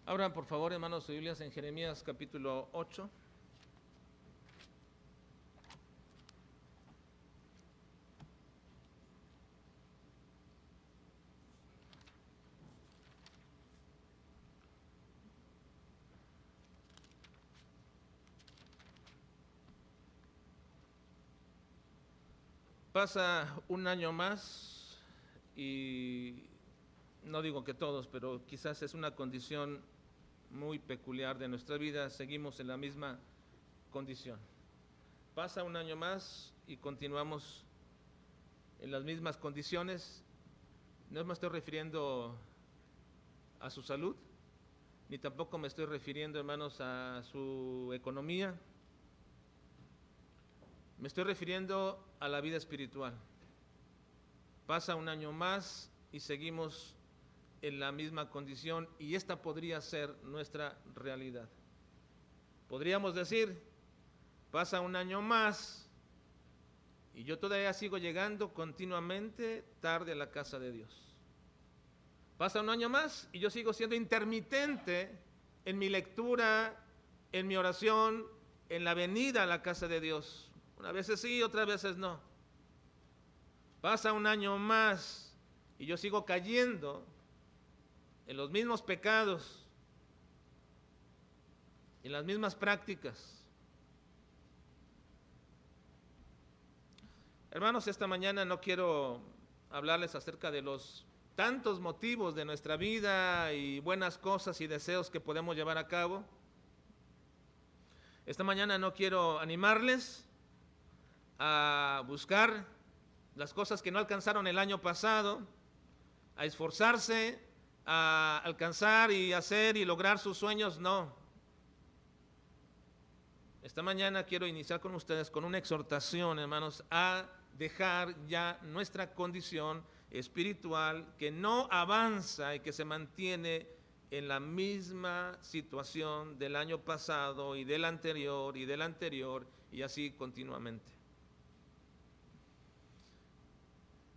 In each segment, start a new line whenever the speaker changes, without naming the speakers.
Abran por favor, hermanos, sus Biblias en Jeremías capítulo 8. Pasa un año más y no digo que todos, pero quizás es una condición muy peculiar de nuestra vida, seguimos en la misma condición. Pasa un año más y continuamos en las mismas condiciones. No me estoy refiriendo a su salud, ni tampoco me estoy refiriendo, hermanos, a su economía. Me estoy refiriendo a la vida espiritual. Pasa un año más y seguimos en la misma condición, y esta podría ser nuestra realidad. Podríamos decir, pasa un año más y yo todavía sigo llegando continuamente tarde a la casa de Dios. Pasa un año más y yo sigo siendo intermitente en mi lectura, en mi oración, en la venida a la casa de Dios. Unas veces sí, otras veces no. Pasa un año más y yo sigo cayendo en los mismos pecados, en las mismas prácticas. Hermanos, esta mañana no quiero hablarles acerca de los tantos motivos de nuestra vida y buenas cosas y deseos que podemos llevar a cabo. Esta mañana no quiero animarles a buscar las cosas que no alcanzaron el año pasado, a esforzarse, a alcanzar y hacer y lograr sus sueños, no. Esta mañana quiero iniciar con ustedes con una exhortación, hermanos, a dejar ya nuestra condición espiritual que no avanza y que se mantiene en la misma situación del año pasado y del anterior y del anterior y así continuamente.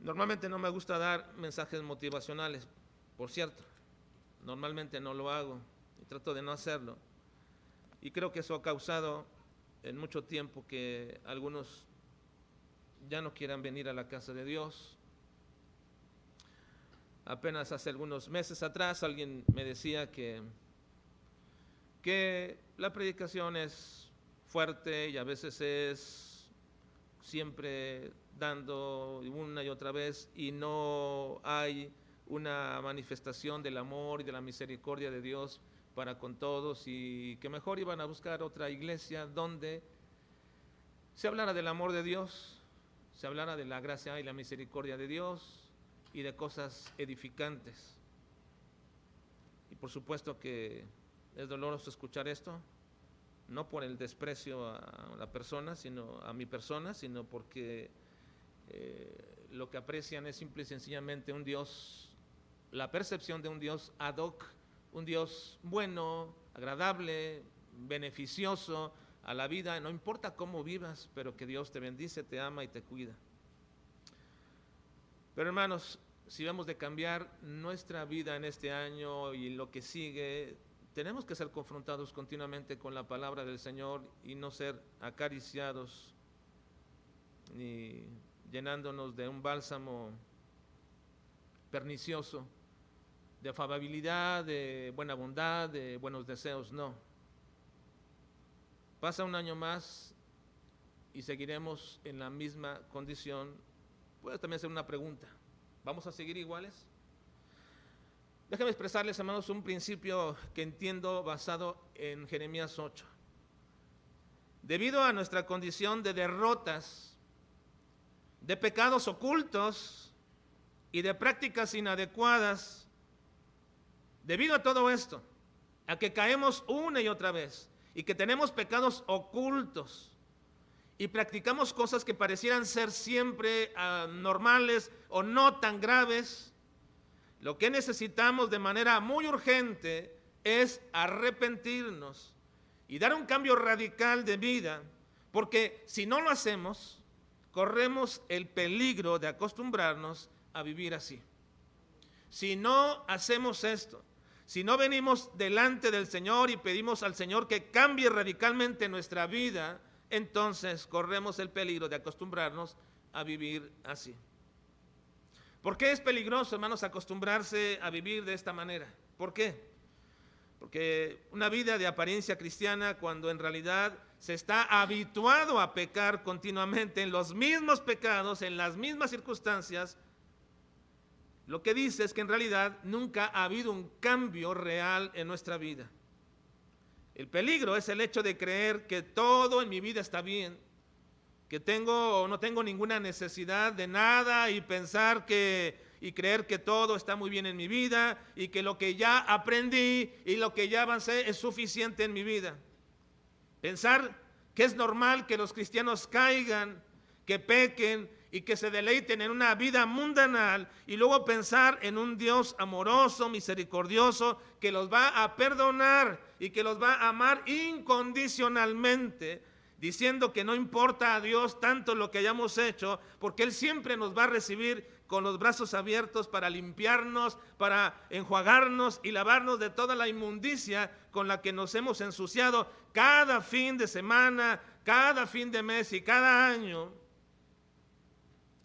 Normalmente no me gusta dar mensajes motivacionales, por cierto, normalmente no lo hago y trato de no hacerlo, y creo que eso ha causado en mucho tiempo que algunos ya no quieran venir a la casa de Dios. Apenas hace algunos meses atrás alguien me decía que la predicación es fuerte y a veces es siempre dando una y otra vez y no hay una manifestación del amor y de la misericordia de Dios para con todos, y que mejor iban a buscar otra iglesia donde se hablara del amor de Dios, se hablara de la gracia y la misericordia de Dios y de cosas edificantes. Y por supuesto que es doloroso escuchar esto, no por el desprecio a la persona, sino a mi persona, sino porque lo que aprecian es simple y sencillamente un Dios, la percepción de un Dios ad hoc, un Dios bueno, agradable, beneficioso a la vida, no importa cómo vivas, pero que Dios te bendice, te ama y te cuida. Pero hermanos, si vamos de cambiar nuestra vida en este año y lo que sigue, tenemos que ser confrontados continuamente con la palabra del Señor y no ser acariciados ni llenándonos de un bálsamo pernicioso, de afabilidad, de buena bondad, de buenos deseos, no. Pasa un año más y seguiremos en la misma condición. Puede también ser una pregunta: ¿vamos a seguir iguales? Déjenme expresarles, hermanos, un principio que entiendo basado en Jeremías 8. Debido a nuestra condición de derrotas, de pecados ocultos y de prácticas inadecuadas, debido a todo esto, a que caemos una y otra vez y que tenemos pecados ocultos y practicamos cosas que parecieran ser siempre normales o no tan graves, lo que necesitamos de manera muy urgente es arrepentirnos y dar un cambio radical de vida, porque si no lo hacemos, corremos el peligro de acostumbrarnos a vivir así. Si no hacemos esto, Si no venimos delante del Señor y pedimos al Señor que cambie radicalmente nuestra vida, entonces corremos el peligro de acostumbrarnos a vivir así. ¿Por qué es peligroso, hermanos, acostumbrarse a vivir de esta manera? ¿Por qué? Porque una vida de apariencia cristiana, cuando en realidad se está habituado a pecar continuamente en los mismos pecados, en las mismas circunstancias, lo que dice es que en realidad nunca ha habido un cambio real en nuestra vida. El peligro es el hecho de creer que todo en mi vida está bien, que tengo o no tengo ninguna necesidad de nada y pensar y creer que todo está muy bien en mi vida y que lo que ya aprendí y lo que ya avancé es suficiente en mi vida. Pensar que es normal que los cristianos caigan, que pequen y que se deleiten en una vida mundanal y luego pensar en un Dios amoroso, misericordioso, que los va a perdonar y que los va a amar incondicionalmente, diciendo que no importa a Dios tanto lo que hayamos hecho, porque Él siempre nos va a recibir con los brazos abiertos para limpiarnos, para enjuagarnos y lavarnos de toda la inmundicia con la que nos hemos ensuciado cada fin de semana, cada fin de mes y cada año.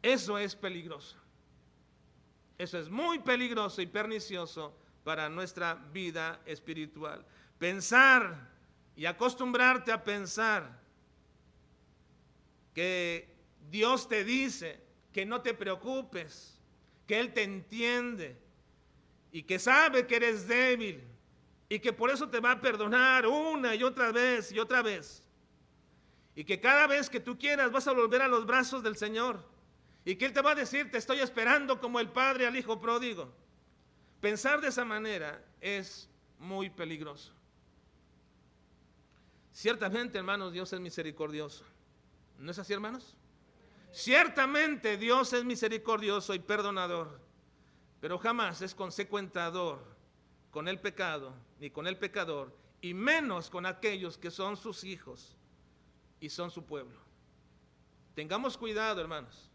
Eso es peligroso. Eso es muy peligroso y pernicioso para nuestra vida espiritual. Pensar y acostumbrarte a pensar que Dios te dice que no te preocupes, que Él te entiende y que sabe que eres débil y que por eso te va a perdonar una y otra vez y otra vez. Y que cada vez que tú quieras vas a volver a los brazos del Señor. Y que Él te va a decir, te estoy esperando como el padre al hijo pródigo. Pensar de esa manera es muy peligroso. Ciertamente, hermanos, Dios es misericordioso. ¿No es así, hermanos? Ciertamente Dios es misericordioso y perdonador, pero jamás es consecuentador con el pecado, ni con el pecador, y menos con aquellos que son sus hijos y son su pueblo. Tengamos cuidado, hermanos.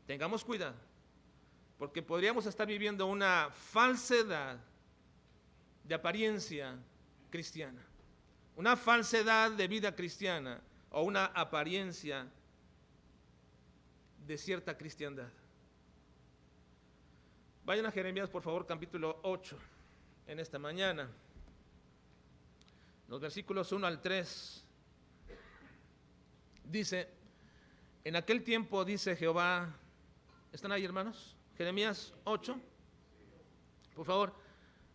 Tengamos cuidado, porque podríamos estar viviendo una falsedad de apariencia cristiana, una falsedad de vida cristiana o una apariencia de cierta cristiandad. Vayan a Jeremías, por favor, capítulo 8, en esta mañana, los versículos 1 al 3, dice, en aquel tiempo dice Jehová. ¿Están ahí, hermanos? Jeremías 8. Por favor,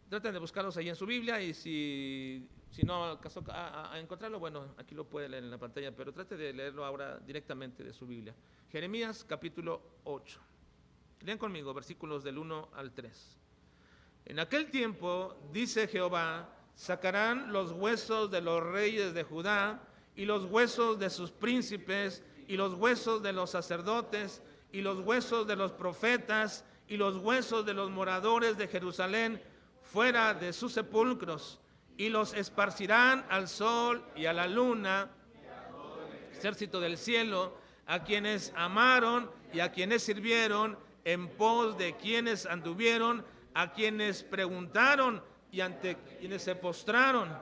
traten de buscarlos ahí en su Biblia y si no alcanzó a encontrarlo, bueno, aquí lo puede leer en la pantalla, pero trate de leerlo ahora directamente de su Biblia. Jeremías capítulo 8. Lean conmigo, versículos del 1 al 3. En aquel tiempo, dice Jehová, sacarán los huesos de los reyes de Judá y los huesos de sus príncipes y los huesos de los sacerdotes y los huesos de los profetas y los huesos de los moradores de Jerusalén fuera de sus sepulcros, y los esparcirán al sol y a la luna, ejército del cielo, a quienes amaron y a quienes sirvieron, en pos de quienes anduvieron, a quienes preguntaron y ante quienes se postraron.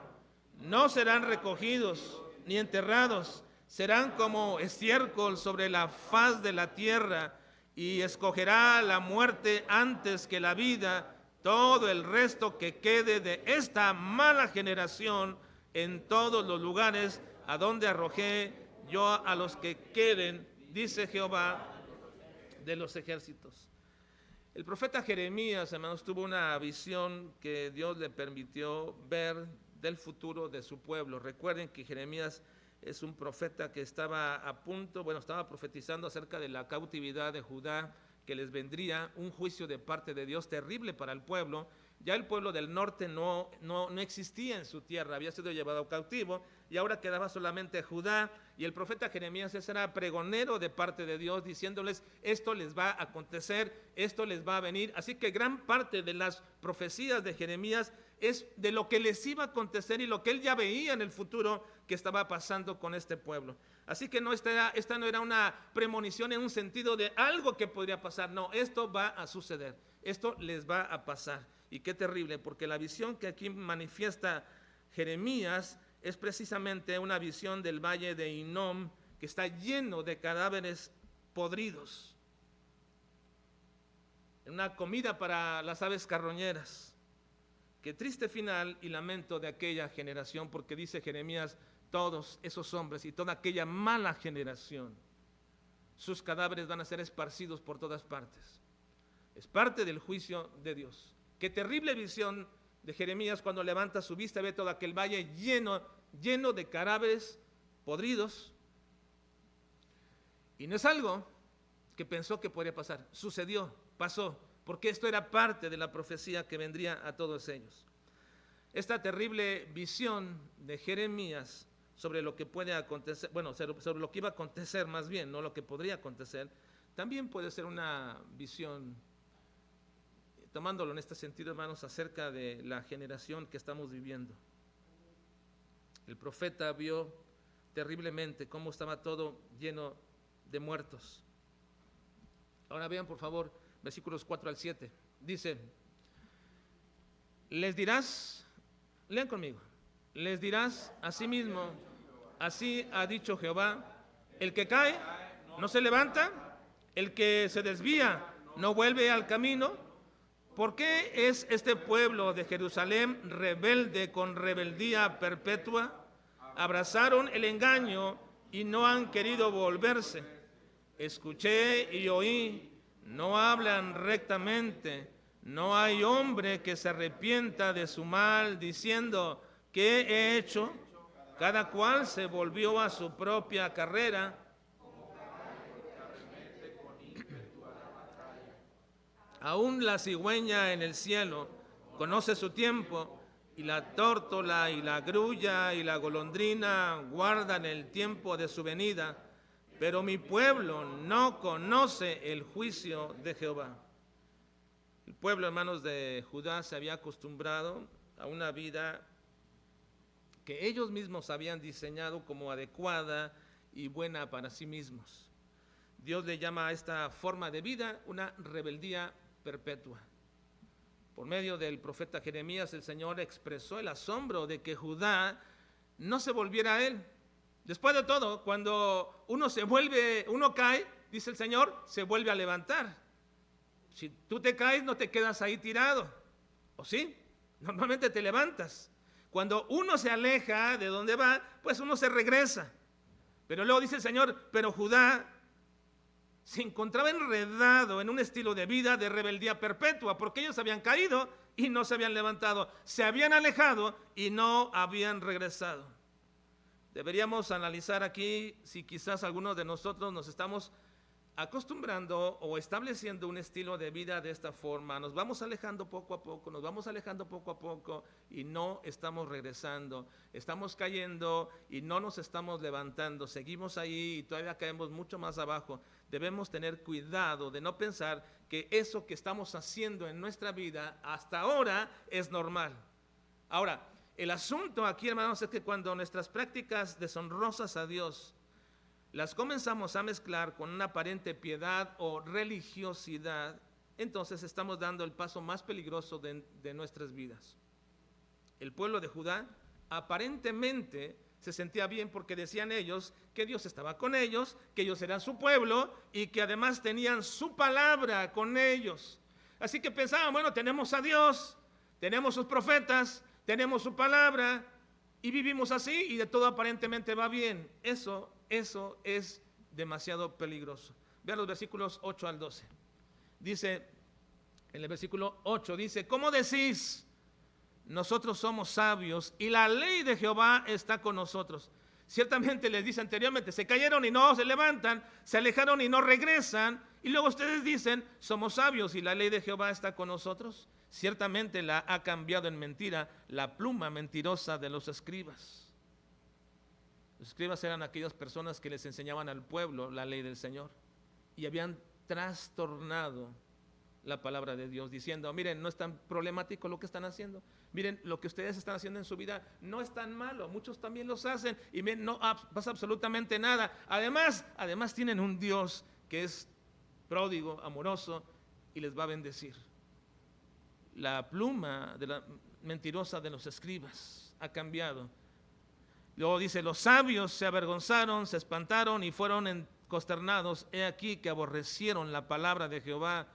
No serán recogidos ni enterrados, serán como estiércol sobre la faz de la tierra, y escogerá la muerte antes que la vida todo el resto que quede de esta mala generación en todos los lugares a donde arrojé yo a los que queden, dice Jehová de los ejércitos. El profeta Jeremías, hermanos, tuvo una visión que Dios le permitió ver del futuro de su pueblo. Recuerden que Jeremías es un profeta que estaba estaba profetizando acerca de la cautividad de Judá, que les vendría un juicio de parte de Dios terrible para el pueblo. Ya el pueblo del norte no existía en su tierra, había sido llevado cautivo, y ahora quedaba solamente Judá. Y el profeta Jeremías ese era pregonero de parte de Dios, diciéndoles: esto les va a acontecer, esto les va a venir. Así que gran parte de las profecías de Jeremías es de lo que les iba a acontecer y lo que él ya veía en el futuro que estaba pasando con este pueblo. Así que esta no era una premonición en un sentido de algo que podría pasar. No, esto va a suceder, esto les va a pasar. Y qué terrible, porque la visión que aquí manifiesta Jeremías es precisamente una visión del valle de Hinnom, que está lleno de cadáveres podridos, una comida para las aves carroñeras. Qué triste final y lamento de aquella generación, porque dice Jeremías: todos esos hombres y toda aquella mala generación, sus cadáveres van a ser esparcidos por todas partes. Es parte del juicio de Dios. Qué terrible visión de Jeremías cuando levanta su vista y ve todo aquel valle lleno de cadáveres podridos. Y no es algo que pensó que podría pasar, sucedió, pasó, porque esto era parte de la profecía que vendría a todos ellos. Esta terrible visión de Jeremías sobre lo que puede acontecer, sobre lo que iba a acontecer más bien, no lo que podría acontecer, también puede ser una visión, tomándolo en este sentido, hermanos, acerca de la generación que estamos viviendo. El profeta vio terriblemente cómo estaba todo lleno de muertos. Ahora vean, por favor, versículos 4 al 7. Dice: les dirás, lean conmigo, les dirás asimismo: así ha dicho Jehová, el que cae no se levanta, el que se desvía no vuelve al camino. ¿Por qué es este pueblo de Jerusalén rebelde con rebeldía perpetua? Abrazaron el engaño y no han querido volverse. Escuché y oí, no hablan rectamente. No hay hombre que se arrepienta de su mal, diciendo: ¿qué he hecho? Cada cual se volvió a su propia carrera. Aún la cigüeña en el cielo conoce su tiempo, y la tórtola y la grulla y la golondrina guardan el tiempo de su venida, pero mi pueblo no conoce el juicio de Jehová. El pueblo, hermanos, de Judá se había acostumbrado a una vida que ellos mismos habían diseñado como adecuada y buena para sí mismos. Dios le llama a esta forma de vida una rebeldía perpetua. Por medio del profeta Jeremías, el Señor expresó el asombro de que Judá no se volviera a él. Después de todo, cuando uno cae, dice el Señor, se vuelve a levantar. Si tú te caes, no te quedas ahí tirado, ¿o sí? Normalmente te levantas. Cuando uno se aleja de donde va, pues uno se regresa. Pero luego dice el Señor: pero Judá se encontraba enredado en un estilo de vida de rebeldía perpetua, porque ellos habían caído y no se habían levantado, se habían alejado y no habían regresado. Deberíamos analizar aquí si quizás algunos de nosotros nos estamos acostumbrando o estableciendo un estilo de vida de esta forma. Nos vamos alejando poco a poco, y no estamos regresando. Estamos cayendo y no nos estamos levantando. Seguimos ahí y todavía caemos mucho más abajo. Debemos tener cuidado de no pensar que eso que estamos haciendo en nuestra vida hasta ahora es normal. Ahora, el asunto aquí, hermanos, es que cuando nuestras prácticas deshonrosas a Dios las comenzamos a mezclar con una aparente piedad o religiosidad, entonces estamos dando el paso más peligroso de nuestras vidas. El pueblo de Judá aparentemente se sentía bien porque decían ellos que Dios estaba con ellos, que ellos eran su pueblo y que además tenían su palabra con ellos. Así que pensaban: bueno, tenemos a Dios, tenemos sus profetas, tenemos su palabra y vivimos así y de todo aparentemente va bien. Eso es demasiado peligroso. Vean los versículos 8 al 12. Dice, en el versículo 8 dice: ¿cómo decís? Nosotros somos sabios y la ley de Jehová está con nosotros. Ciertamente les dice anteriormente: se cayeron y no se levantan, se alejaron y no regresan, y luego ustedes dicen: somos sabios y la ley de Jehová está con nosotros. Ciertamente la ha cambiado en mentira la pluma mentirosa de los escribas. Los escribas eran aquellas personas que les enseñaban al pueblo la ley del Señor y habían trastornado la palabra de Dios, diciendo, miren, no es tan problemático lo que están haciendo, miren, lo que ustedes están haciendo en su vida no es tan malo, muchos también los hacen y miren, no pasa absolutamente nada. Además tienen un Dios que es pródigo, amoroso y les va a bendecir. La pluma de la mentirosa de los escribas ha cambiado. Luego dice, los sabios se avergonzaron, se espantaron y fueron consternados. He aquí que aborrecieron la palabra de Jehová.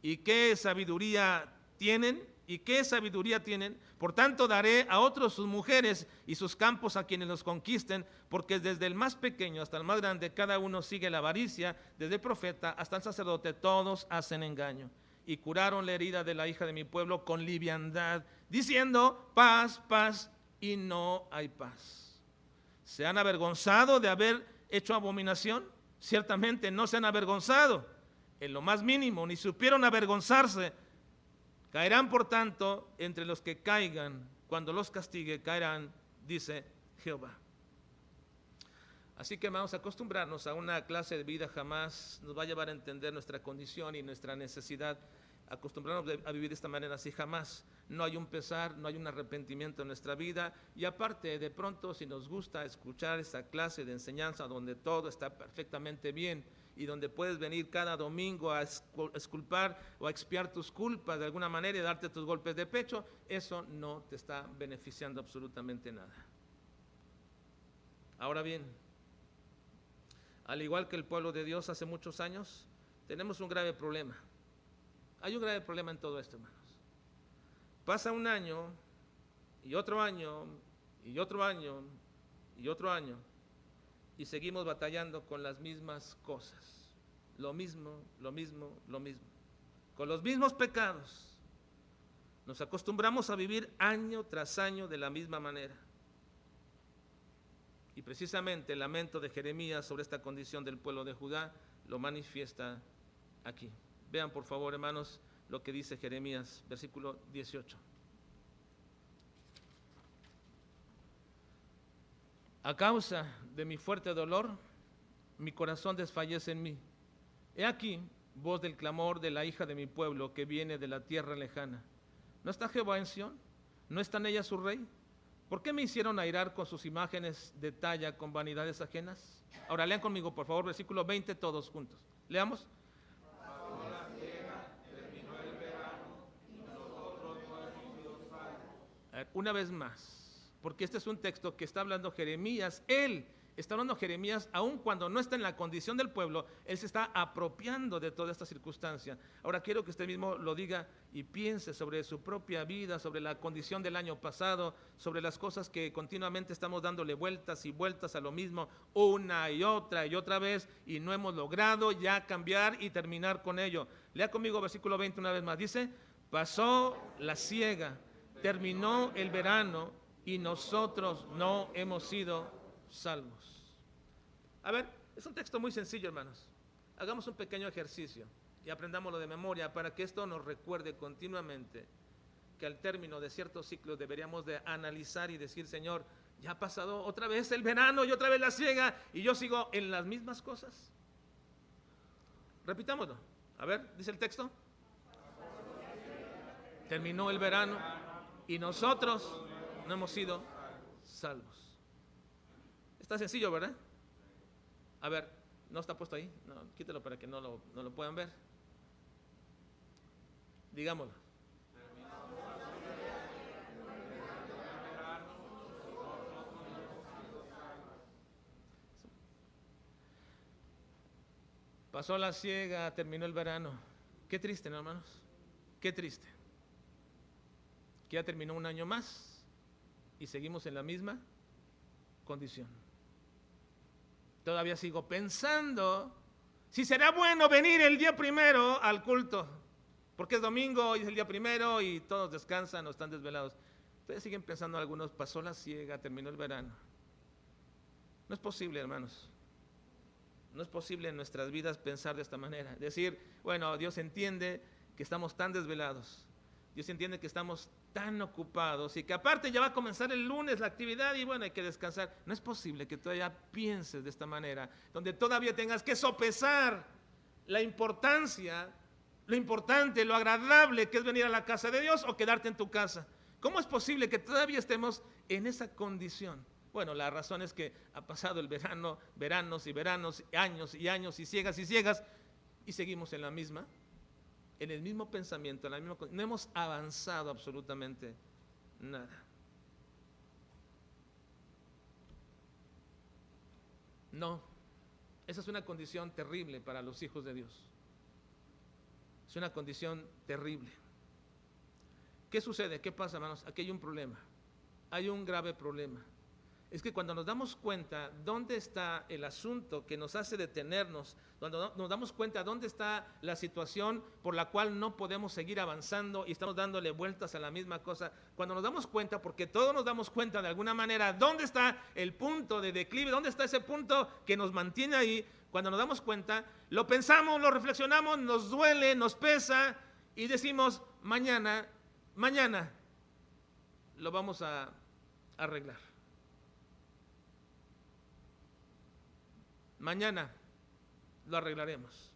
¿Y qué sabiduría tienen? ¿Y qué sabiduría tienen? Por tanto daré a otros sus mujeres y sus campos a quienes los conquisten, porque desde el más pequeño hasta el más grande cada uno sigue la avaricia, desde el profeta hasta el sacerdote todos hacen engaño. Y curaron la herida de la hija de mi pueblo con liviandad, diciendo paz, paz, y no hay paz. ¿Se han avergonzado de haber hecho abominación? Ciertamente no se han avergonzado en lo más mínimo, ni supieron avergonzarse. Caerán por tanto entre los que caigan, cuando los castigue caerán, dice Jehová. Así que vamos a acostumbrarnos a una clase de vida, jamás nos va a llevar a entender nuestra condición y nuestra necesidad. Acostumbrarnos a vivir de esta manera, así jamás. No hay un pesar, no hay un arrepentimiento en nuestra vida. Y aparte, de pronto, si nos gusta escuchar esta clase de enseñanza donde todo está perfectamente bien y donde puedes venir cada domingo a exculpar o a expiar tus culpas de alguna manera y darte tus golpes de pecho, eso no te está beneficiando absolutamente nada. Ahora bien, al igual que el pueblo de Dios hace muchos años, tenemos un grave problema. Hay un grave problema en todo esto, hermanos. Pasa un año, y otro año, y otro año, y otro año, y seguimos batallando con las mismas cosas. Lo mismo, lo mismo, lo mismo. Con los mismos pecados. Nos acostumbramos a vivir año tras año de la misma manera. Y precisamente el lamento de Jeremías sobre esta condición del pueblo de Judá lo manifiesta aquí. Vean por favor, hermanos, lo que dice Jeremías, versículo 18. A causa de mi fuerte dolor, mi corazón desfallece en mí. He aquí, voz del clamor de la hija de mi pueblo que viene de la tierra lejana. ¿No está Jehová en Sión? ¿No está en ella su rey? ¿Por qué me hicieron airar con sus imágenes de talla, con vanidades ajenas? Ahora lean conmigo, por favor, versículo 20, todos juntos. Leamos. Una vez más, porque este es un texto que está hablando Jeremías. Él está hablando Jeremías aun cuando no está en la condición del pueblo. Él se está apropiando de toda esta circunstancia. Ahora quiero que usted mismo lo diga y piense sobre su propia vida, sobre la condición del año pasado, sobre las cosas que continuamente estamos dándole vueltas y vueltas a lo mismo una y otra vez, y no hemos logrado ya cambiar y terminar con ello. Lea conmigo versículo 20 una vez más. Dice, pasó la siega, terminó el verano y nosotros no hemos sido salvos. A ver, es un texto muy sencillo, hermanos. Hagamos un pequeño ejercicio y aprendámoslo de memoria para que esto nos recuerde continuamente que al término de ciertos ciclos deberíamos de analizar y decir, Señor, ya ha pasado otra vez el verano y otra vez la siega y yo sigo en las mismas cosas. Repitámoslo. A ver, dice el texto. Terminó el verano y nosotros no hemos sido salvos. Está sencillo, ¿verdad? A ver, ¿no está puesto ahí? No, quítelo para que no lo puedan ver. Digámoslo. Pasó la siega, terminó el verano. Qué triste, ¿no, hermanos? Qué triste. Que ya terminó un año más y seguimos en la misma condición. Todavía sigo pensando si será bueno venir el día primero al culto, porque es domingo y es el día primero y todos descansan o están desvelados. Ustedes siguen pensando algunos, pasó la siega, terminó el verano. No es posible, hermanos. No es posible en nuestras vidas pensar de esta manera. Decir, bueno, Dios entiende que estamos tan desvelados. Dios entiende que estamos tan ocupados y que aparte ya va a comenzar el lunes la actividad y bueno, hay que descansar. No es posible que todavía pienses de esta manera, donde todavía tengas que sopesar la importancia, lo importante, lo agradable que es venir a la casa de Dios o quedarte en tu casa. ¿Cómo es posible que todavía estemos en esa condición? Bueno, la razón es que ha pasado el verano, veranos y veranos, años y años y ciegas y seguimos en la misma, en el mismo pensamiento, en la misma, no hemos avanzado absolutamente nada. No, esa es una condición terrible para los hijos de Dios. Es una condición terrible. ¿Qué sucede? ¿Qué pasa, hermanos? Aquí hay un problema. Hay un grave problema. Es que cuando nos damos cuenta dónde está el asunto que nos hace detenernos, cuando nos damos cuenta dónde está la situación por la cual no podemos seguir avanzando y estamos dándole vueltas a la misma cosa, cuando nos damos cuenta, porque todos nos damos cuenta de alguna manera, dónde está el punto de declive, dónde está ese punto que nos mantiene ahí, cuando nos damos cuenta, lo pensamos, lo reflexionamos, nos duele, nos pesa y decimos, mañana lo vamos a arreglar. Mañana lo arreglaremos.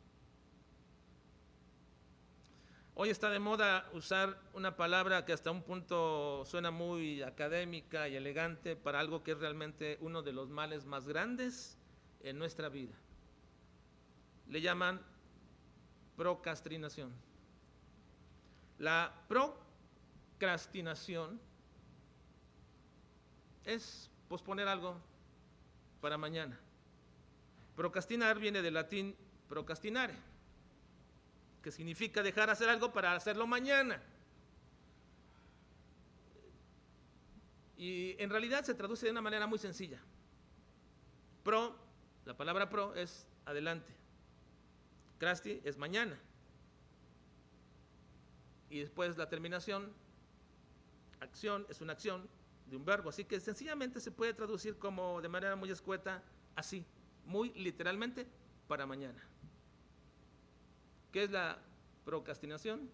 Hoy está de moda usar una palabra que hasta un punto suena muy académica y elegante para algo que es realmente uno de los males más grandes en nuestra vida. Le llaman procrastinación. La procrastinación es posponer algo para mañana. Procrastinar viene del latín procrastinare, que significa dejar hacer algo para hacerlo mañana. Y en realidad se traduce de una manera muy sencilla. La palabra pro es adelante. Crasti es mañana. Y después la terminación, acción, es una acción de un verbo. Así que sencillamente se puede traducir como de manera muy escueta, así. Muy literalmente, para mañana. ¿Qué es la procrastinación?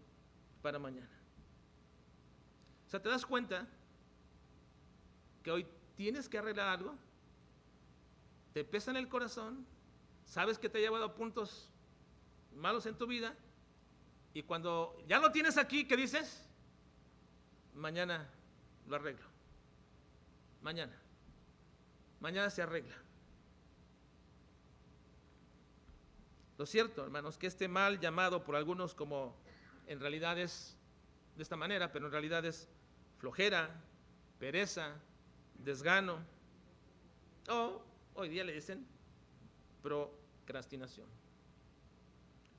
Para mañana. O sea, ¿te das cuenta que hoy tienes que arreglar algo? Te pesa en el corazón, sabes que te ha llevado a puntos malos en tu vida, y cuando ya lo tienes aquí, ¿qué dices? Mañana lo arreglo. Mañana se arregla. Lo cierto, hermanos, que este mal llamado por algunos como en realidad es de esta manera, pero en realidad es flojera, pereza, desgano, o hoy día le dicen procrastinación.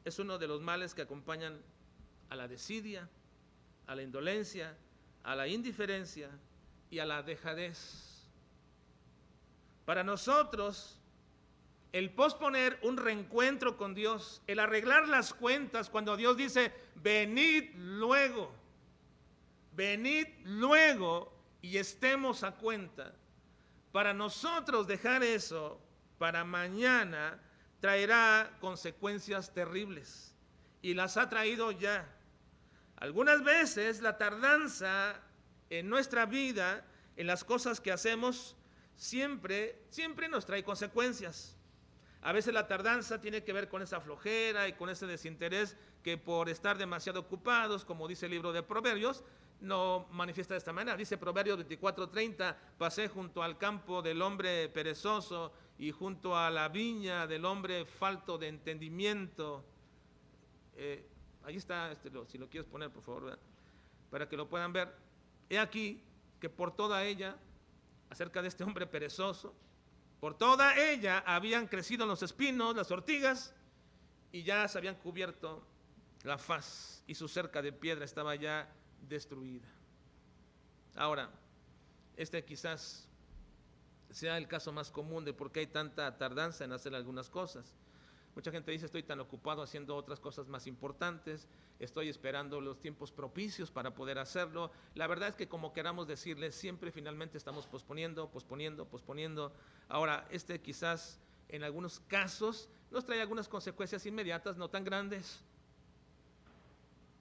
Es uno de los males que acompañan a la desidia, a la indolencia, a la indiferencia y a la dejadez. Para nosotros, el posponer un reencuentro con Dios, el arreglar las cuentas cuando Dios dice, venid luego y estemos a cuenta. Para nosotros dejar eso para mañana traerá consecuencias terribles y las ha traído ya. Algunas veces la tardanza en nuestra vida, en las cosas que hacemos, siempre nos trae consecuencias. A veces la tardanza tiene que ver con esa flojera y con ese desinterés que por estar demasiado ocupados, como dice el libro de Proverbios, no manifiesta de esta manera. Dice Proverbios 24:30, pasé junto al campo del hombre perezoso y junto a la viña del hombre falto de entendimiento. Ahí está, si lo quieres poner, por favor, ¿verdad? Para que lo puedan ver. He aquí que por toda ella, acerca de este hombre perezoso, por toda ella habían crecido los espinos, las ortigas, y ya se habían cubierto la faz, y su cerca de piedra estaba ya destruida. Ahora, este quizás sea el caso más común de por qué hay tanta tardanza en hacer algunas cosas. Mucha gente dice, estoy tan ocupado haciendo otras cosas más importantes, estoy esperando los tiempos propicios para poder hacerlo. La verdad es que como queramos decirle, siempre finalmente estamos posponiendo. Ahora, quizás en algunos casos nos trae algunas consecuencias inmediatas, no tan grandes,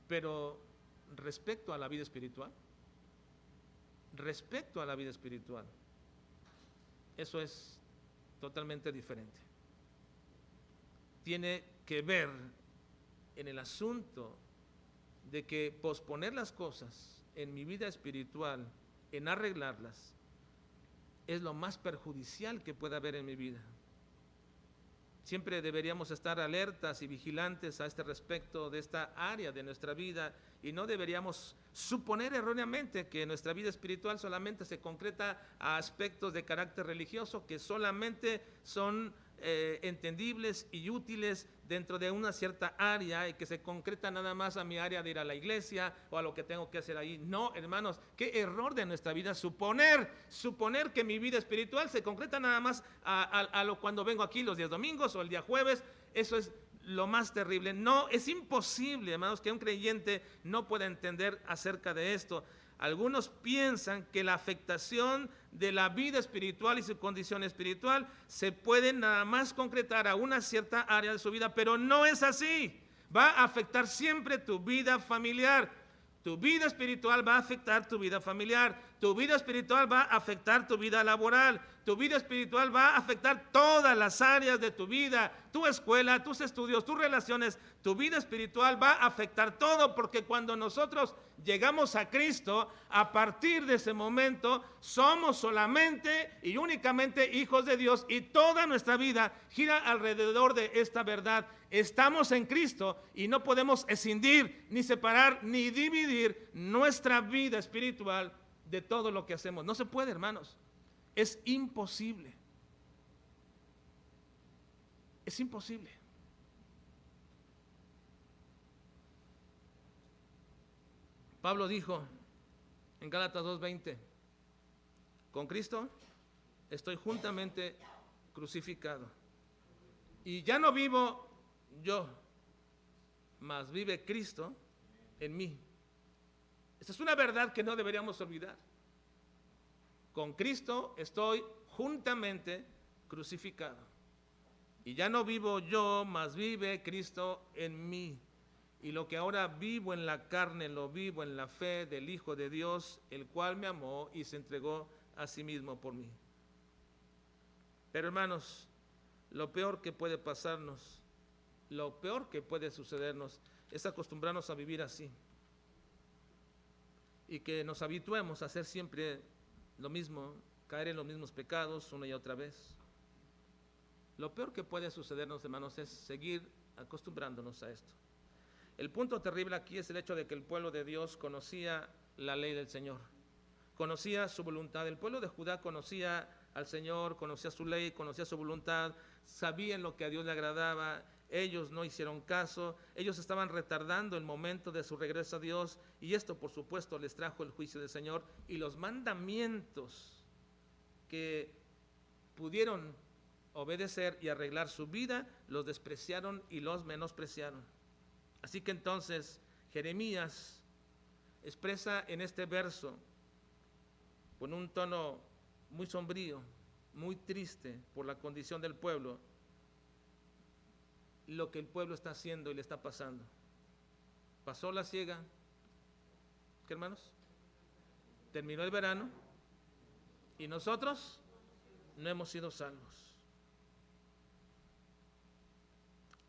pero respecto a la vida espiritual, respecto a la vida espiritual. Eso es totalmente diferente. Tiene que ver en el asunto de que posponer las cosas en mi vida espiritual, en arreglarlas, es lo más perjudicial que pueda haber en mi vida. Siempre deberíamos estar alertas y vigilantes a este respecto de esta área de nuestra vida, y no deberíamos suponer erróneamente que nuestra vida espiritual solamente se concreta a aspectos de carácter religioso que solamente son entendibles y útiles dentro de una cierta área y que se concreta nada más a mi área de ir a la iglesia o a lo que tengo que hacer ahí. No, hermanos, qué error de nuestra vida suponer que mi vida espiritual se concreta nada más a lo cuando vengo aquí los días domingos o el día jueves. Eso es lo más terrible. No, es imposible, hermanos, que un creyente no pueda entender acerca de esto. Algunos piensan que la afectación de la vida espiritual y su condición espiritual se puede nada más concretar a una cierta área de su vida, pero no es así. Va a afectar siempre tu vida familiar. Tu vida espiritual va a afectar tu vida familiar. Tu vida espiritual va a afectar tu vida laboral. Tu vida espiritual va a afectar todas las áreas de tu vida, tu escuela, tus estudios, tus relaciones. Tu vida espiritual va a afectar todo, porque cuando nosotros llegamos a Cristo, a partir de ese momento somos solamente y únicamente hijos de Dios, y toda nuestra vida gira alrededor de esta verdad. Estamos en Cristo y no podemos escindir, ni separar, ni dividir nuestra vida espiritual de todo lo que hacemos. No se puede, hermanos. Es imposible. Es imposible. Pablo dijo en Gálatas 2:20, con Cristo estoy juntamente crucificado, y ya no vivo yo, mas vive Cristo en mí. Esta es una verdad que no deberíamos olvidar. Con Cristo estoy juntamente crucificado, y ya no vivo yo, mas vive Cristo en mí. Y lo que ahora vivo en la carne, lo vivo en la fe del Hijo de Dios, el cual me amó y se entregó a sí mismo por mí. Pero, hermanos, lo peor que puede pasarnos, lo peor que puede sucedernos, es acostumbrarnos a vivir así, y que nos habituemos a hacer siempre lo mismo, caer en los mismos pecados una y otra vez. Lo peor que puede sucedernos, hermanos, es seguir acostumbrándonos a esto. El punto terrible aquí es el hecho de que el pueblo de Dios conocía la ley del Señor, conocía su voluntad. El pueblo de Judá conocía al Señor, conocía su ley, conocía su voluntad, sabían lo que a Dios le agradaba. Ellos no hicieron caso, ellos estaban retardando el momento de su regreso a Dios, y esto por supuesto les trajo el juicio del Señor, y los mandamientos que pudieron obedecer y arreglar su vida, los despreciaron y los menospreciaron. Así que entonces Jeremías expresa en este verso, con un tono muy sombrío, muy triste por la condición del pueblo, lo que el pueblo está haciendo y le está pasando. Pasó la siega, ¿qué, hermanos? Terminó el verano y nosotros no hemos sido salvos.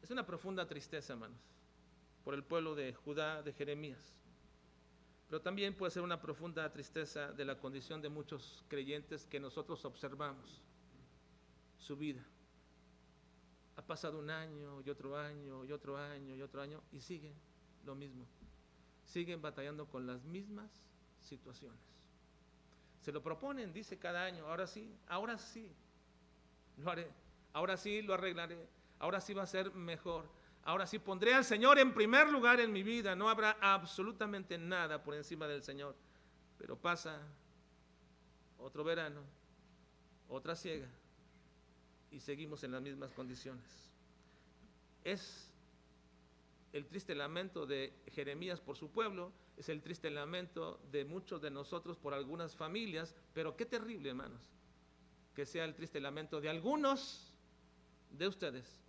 Es una profunda tristeza, hermanos, por el pueblo de Judá, de Jeremías. Pero también puede ser una profunda tristeza de la condición de muchos creyentes que nosotros observamos su vida. Ha pasado un año y otro año y otro año y otro año, y siguen lo mismo. Siguen batallando con las mismas situaciones. Se lo proponen, dice cada año, ahora sí lo haré, ahora sí lo arreglaré, ahora sí va a ser mejor, ahora sí pondré al Señor en primer lugar en mi vida, no habrá absolutamente nada por encima del Señor. Pero pasa otro verano, otra siega, y seguimos en las mismas condiciones. Es el triste lamento de Jeremías por su pueblo, es el triste lamento de muchos de nosotros por algunas familias, pero qué terrible, hermanos, que sea el triste lamento de algunos de ustedes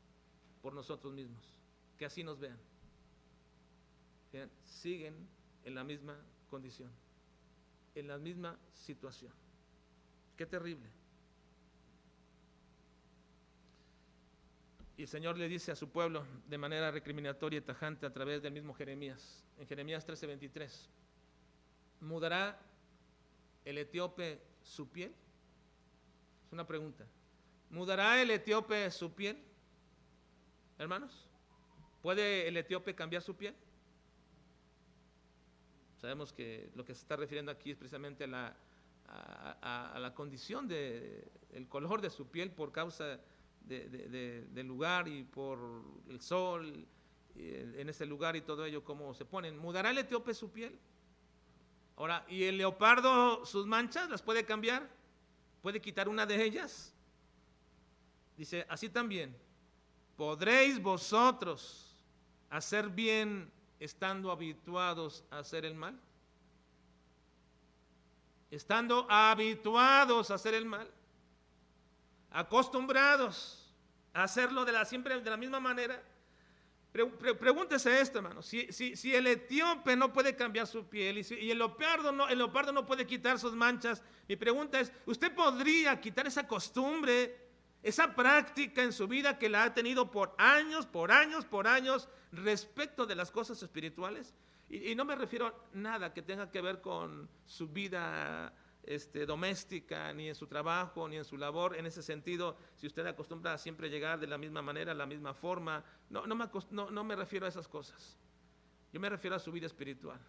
por nosotros mismos, que así nos vean. Siguen en la misma condición. en la misma situación. Qué terrible. Y el Señor le dice a su pueblo de manera recriminatoria y tajante a través del mismo Jeremías, en Jeremías 13:23, ¿mudará el etíope su piel? Es una pregunta. ¿Mudará el etíope su piel? Hermanos, ¿puede el etíope cambiar su piel? Sabemos que lo que se está refiriendo aquí es precisamente a la condición el color de su piel por causa del lugar y por el sol en ese lugar y todo ello, cómo se ponen. ¿Mudará el etíope su piel? Ahora, ¿y el leopardo sus manchas las puede cambiar? ¿Puede quitar una de ellas? Dice, así también, ¿podréis vosotros hacer bien estando habituados a hacer el mal? Estando habituados a hacer el mal, acostumbrados a hacerlo siempre de la misma manera. Pregúntese esto, hermano, si el etíope no puede cambiar su piel y el leopardo no puede quitar sus manchas, mi pregunta es, ¿usted podría quitar esa costumbre, esa práctica en su vida que la ha tenido por años respecto de las cosas espirituales? Y no me refiero a nada que tenga que ver con su vida doméstica, ni en su trabajo, ni en su labor. En ese sentido, si usted acostumbra a siempre llegar de la misma manera, la misma forma, no me refiero a esas cosas. Yo me refiero a su vida espiritual.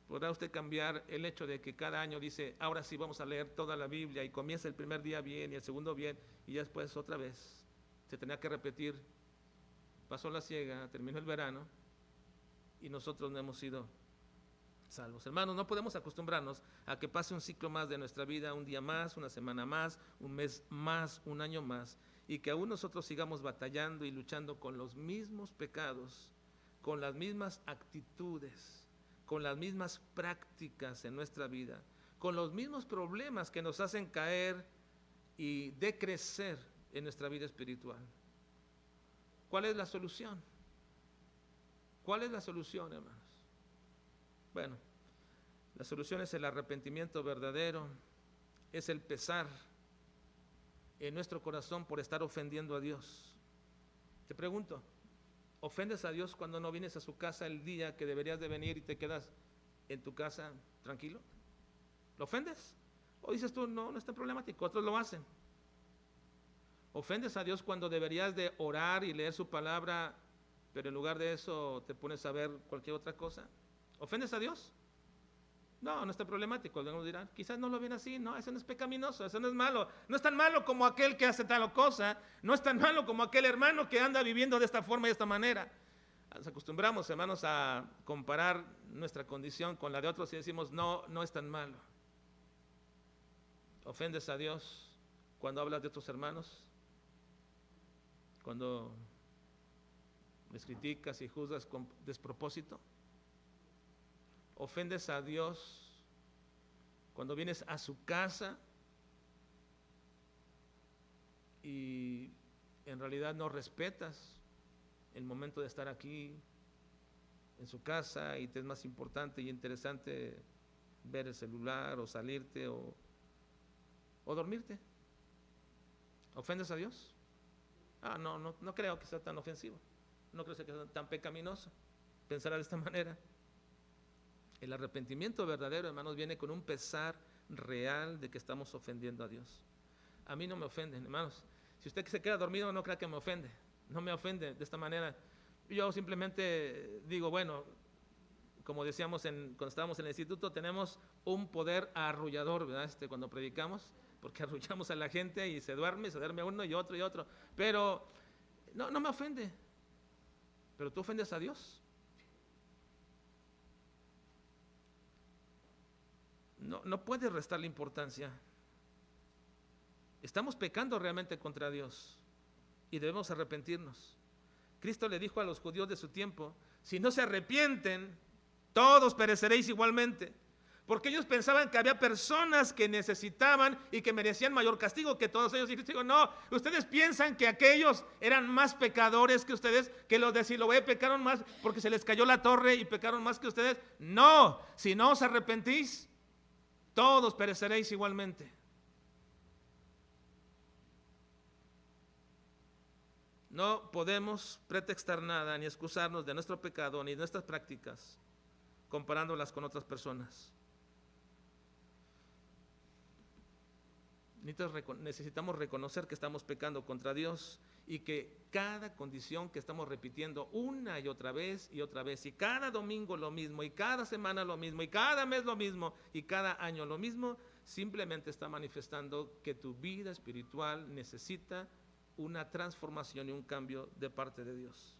¿Podrá usted cambiar el hecho de que cada año dice, ahora sí vamos a leer toda la Biblia, y comienza el primer día bien y el segundo bien, y ya después otra vez se tenía que repetir? Pasó la siega, terminó el verano y nosotros no hemos sido salvos. Hermanos, no podemos acostumbrarnos a que pase un ciclo más de nuestra vida, un día más, una semana más, un mes más, un año más, y que aún nosotros sigamos batallando y luchando con los mismos pecados, con las mismas actitudes, con las mismas prácticas en nuestra vida, con los mismos problemas que nos hacen caer y decrecer en nuestra vida espiritual. ¿Cuál es la solución? ¿Cuál es la solución, hermanos? Bueno, la solución es el arrepentimiento verdadero, es el pesar en nuestro corazón por estar ofendiendo a Dios. Te pregunto, ¿ofendes a Dios cuando no vienes a su casa el día que deberías de venir y te quedas en tu casa tranquilo? ¿Lo ofendes? ¿O dices tú, no es tan problemático, otros lo hacen? ¿Ofendes a Dios cuando deberías de orar y leer su palabra, pero en lugar de eso te pones a ver cualquier otra cosa? ¿Ofendes a Dios? No está problemático. Algunos dirán, quizás no lo ven así. No, eso no es pecaminoso, eso no es malo. No es tan malo como aquel que hace tal cosa. No es tan malo como aquel hermano que anda viviendo de esta forma y de esta manera. Nos acostumbramos, hermanos, a comparar nuestra condición con la de otros y decimos, no es tan malo. ¿Ofendes a Dios cuando hablas de otros hermanos? Cuando les criticas y juzgas con despropósito. ¿Ofendes a Dios cuando vienes a su casa y en realidad no respetas el momento de estar aquí en su casa y te es más importante y interesante ver el celular o salirte o dormirte? ¿Ofendes a Dios? No creo que sea tan ofensivo, no creo que sea tan pecaminoso pensar de esta manera. El arrepentimiento verdadero, hermanos, viene con un pesar real de que estamos ofendiendo a Dios. A mí no me ofenden, hermanos. Si usted se queda dormido, no crea que me ofende. No me ofende de esta manera. Yo simplemente digo, bueno, como decíamos cuando estábamos en el instituto, tenemos un poder arrullador, ¿verdad? Cuando predicamos, porque arrullamos a la gente y se duerme uno y otro. Pero no me ofende. Pero tú ofendes a Dios. No puedes restarle importancia. Estamos pecando realmente contra Dios y debemos arrepentirnos. Cristo le dijo a los judíos de su tiempo, si no se arrepienten, todos pereceréis igualmente. Porque ellos pensaban que había personas que necesitaban y que merecían mayor castigo que todos ellos. Y Cristo dijo, no, ustedes piensan que aquellos eran más pecadores que ustedes, que los de Siloé pecaron más porque se les cayó la torre y pecaron más que ustedes. No, si no os arrepentís, todos pereceréis igualmente. No podemos pretextar nada ni excusarnos de nuestro pecado ni de nuestras prácticas comparándolas con otras personas. Necesitamos reconocer que estamos pecando contra Dios y que cada condición que estamos repitiendo una y otra vez, y cada domingo lo mismo, y cada semana lo mismo, y cada mes lo mismo, y cada año lo mismo, simplemente está manifestando que tu vida espiritual necesita una transformación y un cambio de parte de Dios.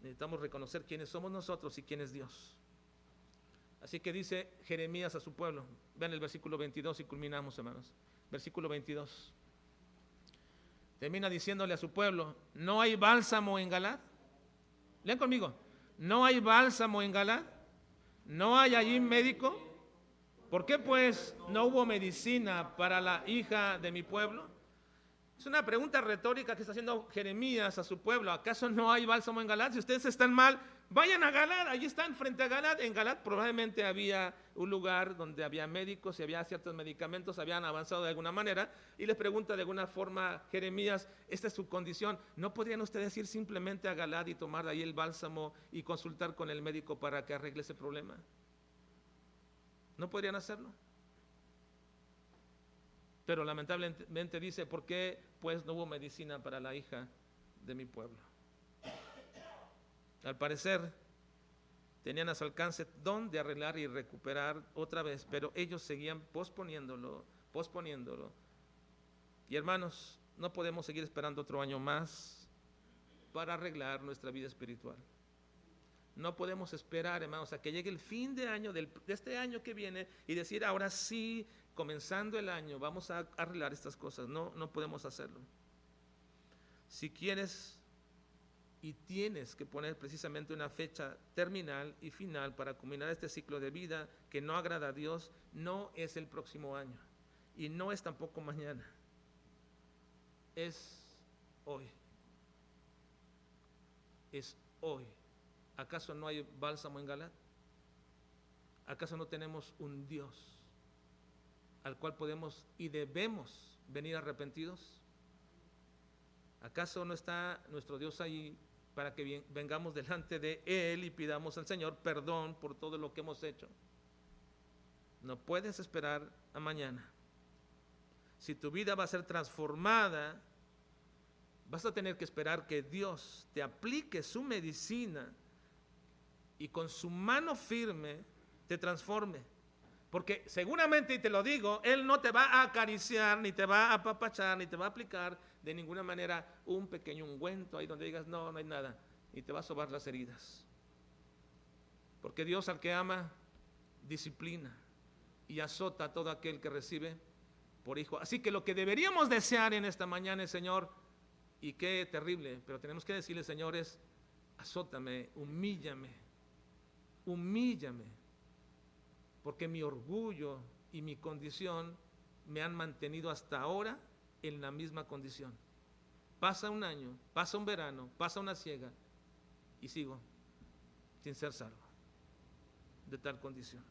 Necesitamos reconocer quiénes somos nosotros y quién es Dios. Así que dice Jeremías a su pueblo. Vean el versículo 22 y culminamos, hermanos. Versículo 22. Termina diciéndole a su pueblo, ¿no hay bálsamo en Galad? Lean conmigo. ¿No hay bálsamo en Galad? ¿No hay allí médico? ¿Por qué pues no hubo medicina para la hija de mi pueblo? Es una pregunta retórica que está haciendo Jeremías a su pueblo. ¿Acaso no hay bálsamo en Galad? Si ustedes están mal, vayan a Galad. Allí están frente a Galad. En Galad probablemente había un lugar donde había médicos y había ciertos medicamentos, habían avanzado de alguna manera. Y les pregunta de alguna forma Jeremías, esta es su condición. ¿No podrían ustedes ir simplemente a Galad y tomar de ahí el bálsamo y consultar con el médico para que arregle ese problema? ¿No podrían hacerlo? Pero lamentablemente dice, ¿por qué pues no hubo medicina para la hija de mi pueblo? Al parecer tenían a su alcance don de arreglar y recuperar otra vez, pero ellos seguían posponiéndolo. Y hermanos, no podemos seguir esperando otro año más para arreglar nuestra vida espiritual. No podemos esperar, hermanos, a que llegue el fin de año, de este año que viene, y decir, ahora sí, comenzando el año, vamos a arreglar estas cosas. No podemos hacerlo. Si quieres y tienes que poner precisamente una fecha terminal y final para culminar este ciclo de vida que no agrada a Dios, no es el próximo año y no es tampoco mañana. Es hoy. Es hoy. ¿Acaso no hay bálsamo en Galad? ¿Acaso no tenemos un Dios al cual podemos y debemos venir arrepentidos? ¿Acaso no está nuestro Dios ahí para que vengamos delante de Él y pidamos al Señor perdón por todo lo que hemos hecho? No puedes esperar a mañana. Si tu vida va a ser transformada, vas a tener que esperar que Dios te aplique su medicina y con su mano firme te transforme. Porque seguramente, y te lo digo, Él no te va a acariciar, ni te va a apapachar, ni te va a aplicar de ninguna manera un pequeño ungüento ahí donde digas, no hay nada, ni te va a sobar las heridas. Porque Dios al que ama, disciplina y azota a todo aquel que recibe por hijo. Así que lo que deberíamos desear en esta mañana es, Señor, y qué terrible, pero tenemos que decirle, Señor, es, azótame, humíllame, porque mi orgullo y mi condición me han mantenido hasta ahora en la misma condición. Pasa un año, pasa un verano, pasa una siega y sigo sin ser salvo de tal condición.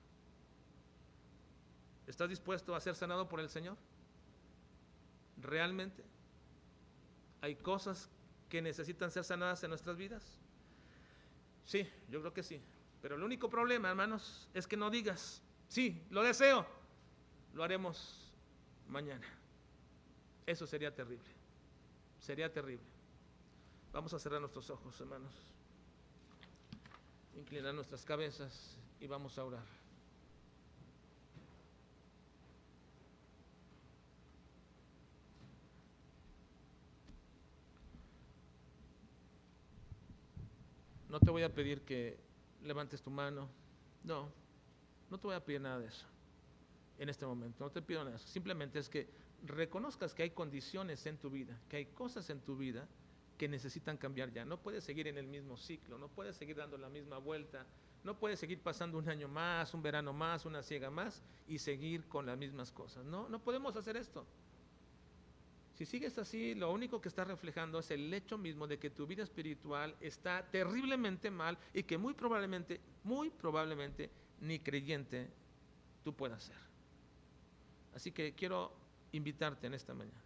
¿Estás dispuesto a ser sanado por el Señor? ¿Realmente? ¿Hay cosas que necesitan ser sanadas en nuestras vidas? Sí, yo creo que sí. Pero el único problema, hermanos, es que no digas, sí, lo deseo, lo haremos mañana. Eso sería terrible. Sería terrible. Vamos a cerrar nuestros ojos, hermanos. Inclinar nuestras cabezas y vamos a orar. No te voy a pedir que levantes tu mano. No te voy a pedir nada de eso en este momento. No te pido nada de eso. Simplemente es que reconozcas que hay condiciones en tu vida, que hay cosas en tu vida que necesitan cambiar ya. No puedes seguir en el mismo ciclo, no puedes seguir dando la misma vuelta, no puedes seguir pasando un año más, un verano más, una siega más y seguir con las mismas cosas. No podemos hacer esto. Si sigues así, lo único que está reflejando es el hecho mismo de que tu vida espiritual está terriblemente mal y que muy probablemente, ni creyente tú puedas ser. Así que quiero invitarte en esta mañana.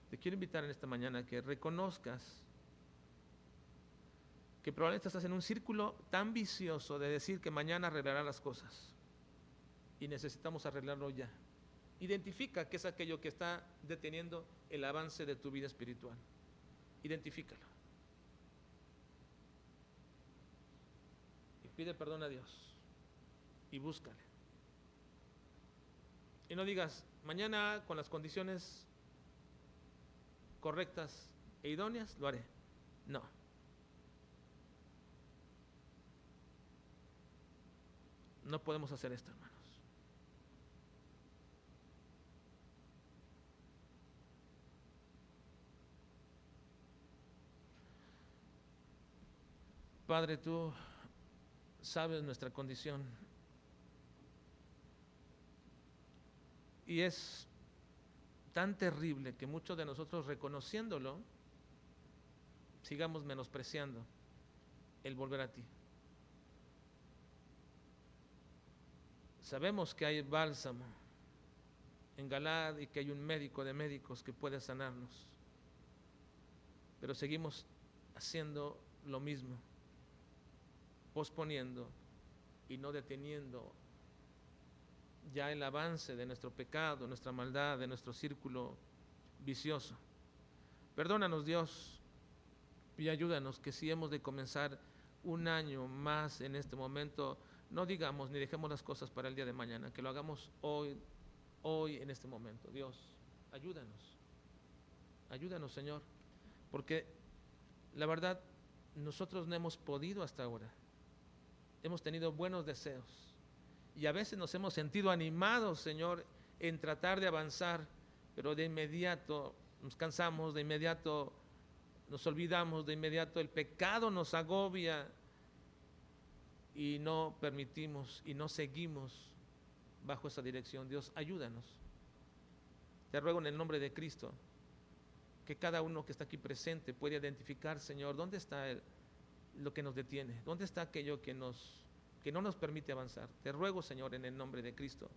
Te quiero invitar en esta mañana a que reconozcas que probablemente estás en un círculo tan vicioso de decir que mañana arreglará las cosas y necesitamos arreglarlo ya. Identifica qué es aquello que está deteniendo el avance de tu vida espiritual. Identifícalo. Y pide perdón a Dios. Y búscale. Y no digas, mañana con las condiciones correctas e idóneas lo haré. No. No podemos hacer esto, hermanos. Padre, tú sabes nuestra condición. Y es tan terrible que muchos de nosotros, reconociéndolo, sigamos menospreciando el volver a ti. Sabemos que hay bálsamo en Galaad y que hay un médico de médicos que puede sanarnos, pero seguimos haciendo lo mismo, posponiendo y no deteniendo ya el avance de nuestro pecado, nuestra maldad, de nuestro círculo vicioso. Perdónanos, Dios, y ayúdanos que si hemos de comenzar un año más en este momento, no digamos ni dejemos las cosas para el día de mañana, que lo hagamos hoy en este momento. Dios, ayúdanos, Señor, porque la verdad nosotros no hemos podido hasta ahora. Hemos tenido buenos deseos y a veces nos hemos sentido animados, Señor, en tratar de avanzar, pero de inmediato nos cansamos, de inmediato nos olvidamos, de inmediato el pecado nos agobia y no permitimos y no seguimos bajo esa dirección. Dios, ayúdanos. Te ruego en el nombre de Cristo que cada uno que está aquí presente pueda identificar, Señor, dónde está lo que nos detiene, dónde está aquello que no nos permite avanzar. Te ruego, Señor, en el nombre de Cristo,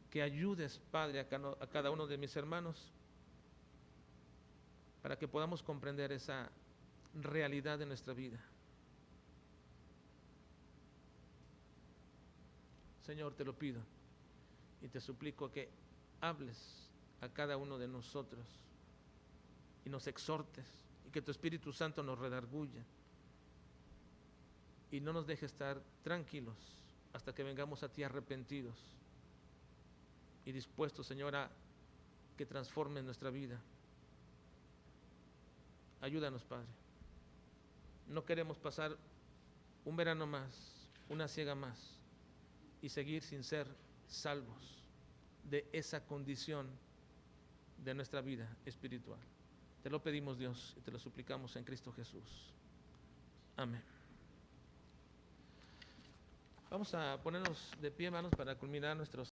que ayudes, Padre, a cada uno de mis hermanos para que podamos comprender esa realidad de nuestra vida. Señor, te lo pido y te suplico que hables a cada uno de nosotros y nos exhortes y que tu Espíritu Santo nos redarguya y no nos deje estar tranquilos hasta que vengamos a ti arrepentidos y dispuestos, Señor, a que transformes nuestra vida. Ayúdanos, Padre. No queremos pasar un verano más, una siega más y seguir sin ser salvos de esa condición de nuestra vida espiritual. Te lo pedimos, Dios, y te lo suplicamos en Cristo Jesús. Amén. Vamos a ponernos de pie, hermanos, para culminar nuestros